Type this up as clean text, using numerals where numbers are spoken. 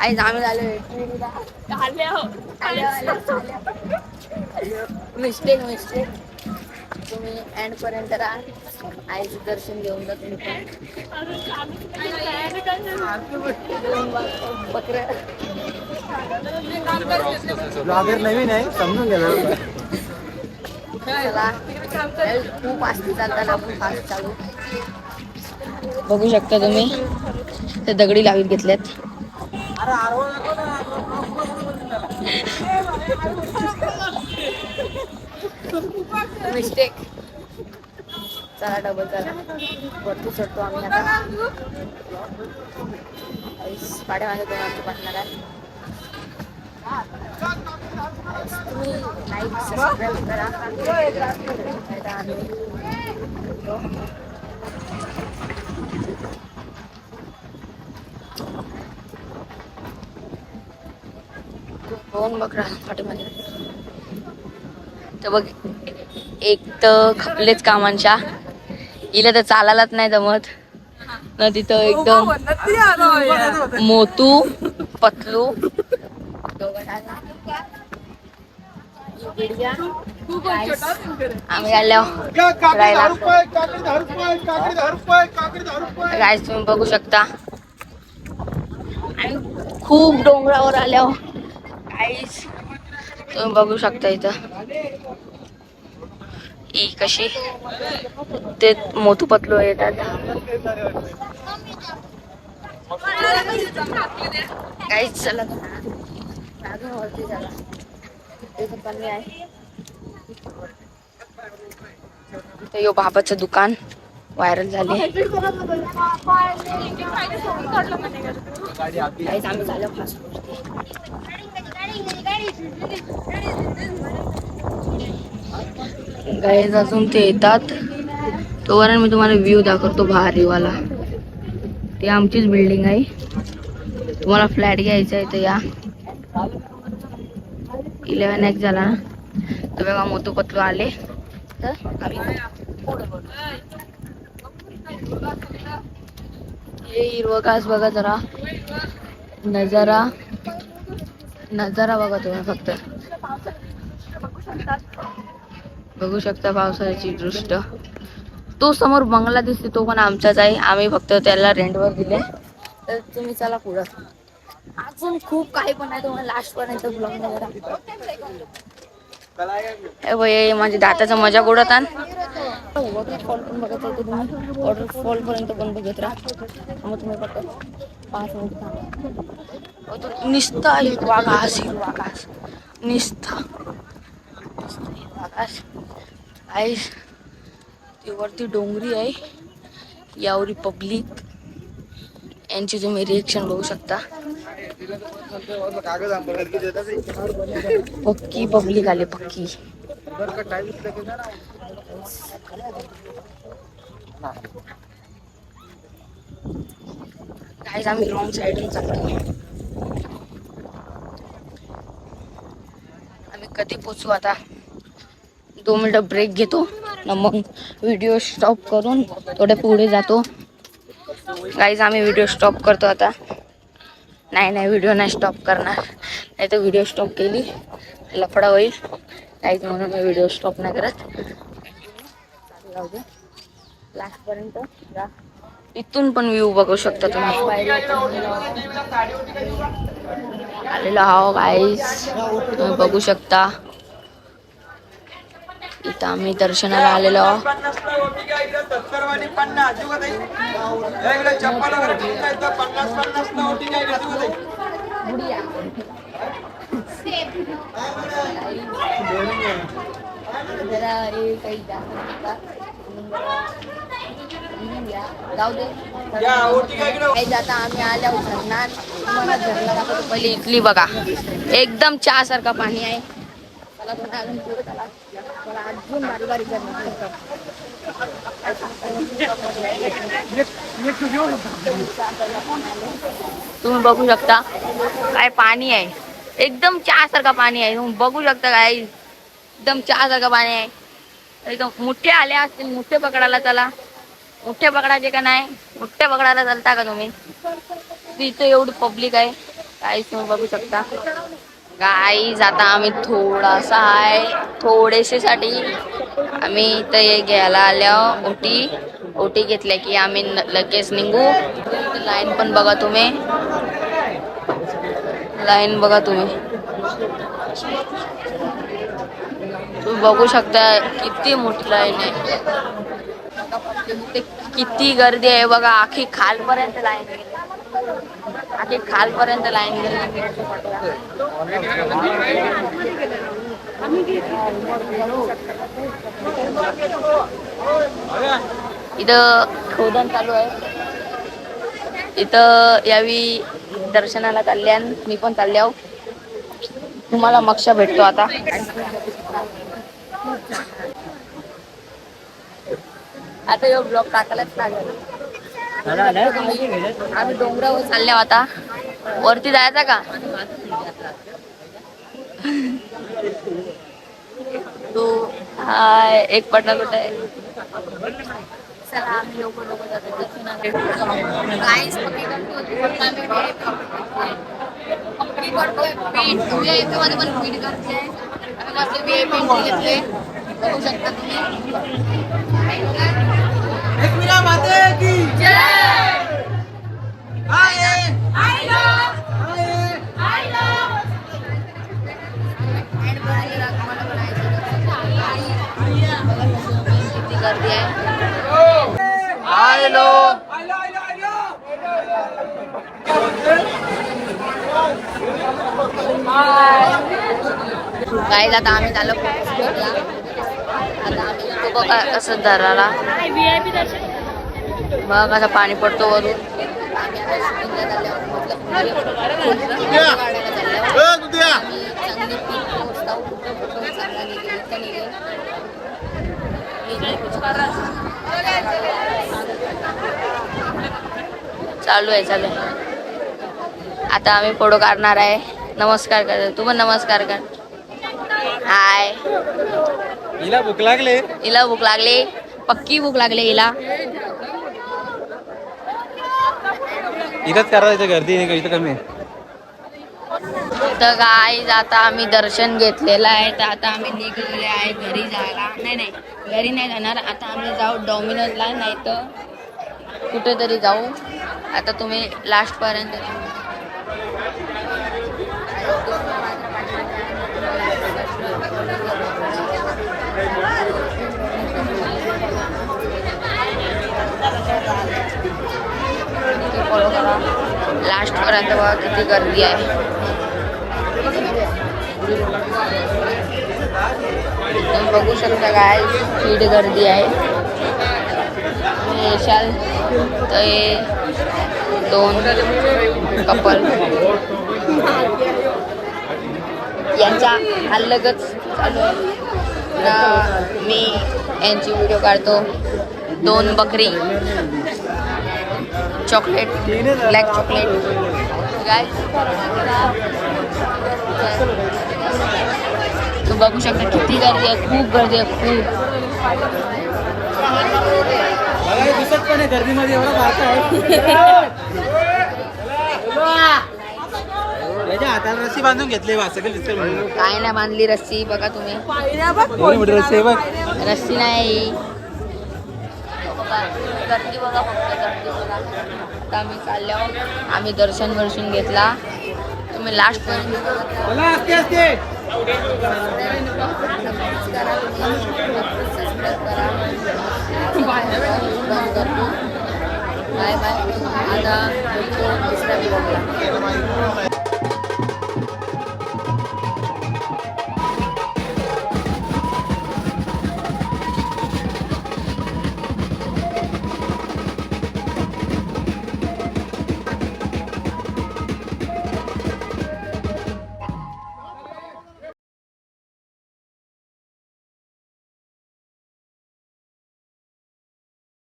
Eyes आम्ही झालो mistake mistake. तुम्ही एंड पर्यंत राहा आईचं दर्शन घेऊन जा तुम्ही बकऱ्या ब्लॉगर नवीन आहे समजून गेलं. चला खूप फास्ट चालताना आपण फास्ट चालू. बघू शकता तुम्ही ते दगडी लावीत घेतल्यात. मिस्टेक. चला डबल चला वरती चढतो आम्ही आता. पाड्यामागे दोन आमचे पार्टनर आहे. तुम्ही लाईक सबस्क्राईब करा. दोन बकरा पाठीमागे तर बघ. एक तर खपलेच कामांच्या हिला तर चालायलाच नाही जमत ना. तिथं एकदम मोतू पतलू आम्ही आलो गाईस. तुम्ही बघू शकता खूप डोंगरावर आल्यावर गाईस तुम्ही बघू शकता इथं ही कशी ते मोठू पतलू येतात. काहीच चला वरती चला. इथं कमी आहे. इथं यो बाबाचं दुकान व्हायरल झाले. काहीच आम्ही झालं फास्ट. गाईज अजून ते येतात तोवर मी तुम्हाला व्ह्यू दाखवतो भारीवाला. ती आमचीच बिल्डिंग आहे. तुम्हाला फ्लॅट घ्यायचा आहे तर या 11x झाला ना तर बघा मोठू पतलू आले तर हे हिरवगास बघा जरा. नजारा नजारा बघा तुम्ही फक्त बघू शकता पावसाळ्याची दृष्ट. तो समोर बंगला दिसते तो पण आमचाच आहे. आम्ही फक्त त्याला रेंटवर दिले. तर तुम्ही चला पुढं. अजून खूप काही पण आहे तुम्हाला लास्ट पर्यंत ब्लॉग मध्ये. माझ्या दाताचा मजा उडवता. वॉटरफॉल पण बघत आहे तुम्ही. वॉटरफॉल पर्यंत पण बघत राहा. मग तुम्ही फक्त 5 मिनिट थांबा. निस्ता हिरवा घास हिरवा घास निस्ता हिरवा घास. आईस ती वरती डोंगरी आहे. यावरी पब्लिक यांची तुम्ही रिएक्शन बघू शकता. पक्की पब्लिक आली पक्की. गाईस आम्ही रॉंग साईडून चाललो. आम्ही कधी पोचू आता. 2 मिनिटं ब्रेक घेतो ना मग व्हिडिओ स्टॉप करून थोडे पुढे जातो. गाईज आम्ही व्हिडिओ स्टॉप करतो आता. नाही व्हिडिओ नाही स्टॉप करणार. नाही तर व्हिडिओ स्टॉप केली लफडा होईल गाईज म्हणून मी व्हिडिओ स्टॉप नाही करत. जाऊ दे लास्ट पर्यंत जा. इथून पण व्ह्यू बघू शकता तुम्ही. आलेलो आहो गाईज तुम्ही बघू शकता. इथं आम्ही दर्शनाला आलेलो आहोत. जाऊ दे आता आम्ही आल्यावर झरणार तुम्हाला झरला दाखवतो. पहिले इथली बघा एकदम चहा सारखा पाणी आहे. अजून बारी बारी तुम्ही बघू शकता काय पाणी आहे. एकदम चहा सारखा पाणी आहे. तुम्ही बघू शकता काय एकदम चहा सारखं पाणी आहे. एकदम मुठ्ठे आले असतील. मुठ्ठे पकडायला चला. मुठ्ठे पकडायचे का नाही. मुठ्ठे पकडायला चालता का तुम्ही. इथे एवढी पब्लिक आहे गाईज तुम्ही बघू शकता. गाईज आता आम्ही थोडासा आहे, थोडेसे साठी आम्ही इथे घ्यायला आल्या ओटी घेतल्या की आम्ही लगेच निघू. लाईन पण बघा तुम्ही, लाईन बघा तुम्ही बघू शकता किती मोठी लाईन आहे. किती गर्दी आहे बघा, आखी खालपर्यंत लाईन गेली, आखी खालपर्यंत लाईन गेली. इथं खोदन चालू आहे. इथं यावी दर्शनाला चालल्यान, मी पण चालल्याव. तुम्हाला मक्षा भेटतो आता. आता यो ब्लॉग टाकायलाच लागेल. आम्ही डोंगरावर चालल्या आता. वरती जायचा का? तो हाय एक पटना कुठे आहे. चला आम्ही लोक जातो गाईस. मध्ये पण पीठ करते. आम्ही मस्त VIP घेतले, बघू शकता तुम्ही. किती गर्दी आहे. काय आता आम्ही झालं आता आम्ही जातो बघा कसं धराला बघा कसं पाणी पडतो वरून. चालू आहे. आता आम्ही फोटो काढणार आहे. नमस्कार कर, तू पण नमस्कार कर. हाय. हिला भूक लागले, हिला भूक लागली, पक्की भूक लागली हिला. इथंच करायचं, गर्दी नाही का इथं कमी. तर गाईज आता आम्ही दर्शन घेतलेलं आहे, तर आता आम्ही निघालेले आहे घरी जायला. नाही घरी नाही जाणार, आता आम्ही जाऊ डॉमिनोजला, नाही तर कुठेतरी जाऊ. आता तुम्ही लास्ट पर्यंत फॉलो करा लास्ट पर्यंत. बघा किती गर्दी आहे. तुम्ही बघू शकता काय किती गर्दी आहे. येशाल तर हे 2 कपल यांच्या हल्लगच चालू आहे. मी यांची व्हिडिओ काढतो. 2 बकरी, चॉकलेट, ब्लॅक चॉकलेट. तू बघू शकता किती गर्दी आहे, खूप गर्दी आहे, खूप. दिसत पण आहे गर्दीमध्ये एवढा बारका आहे. याच्या हाताला रस्सी बांधून घेतली वासकल दिसते म्हणून. काय नाही बांधली रस्सी, बघा तुम्ही. एवढी मोठी रस्सी आहे बघ. रस्सी नाही, गर्दी बघा फक्त, गर्दी बघा. आता आम्ही चाललो, आम्ही दर्शन घेतला. तुम्ही लास्ट पर्यंत बाय बाय. आता दुसऱ्या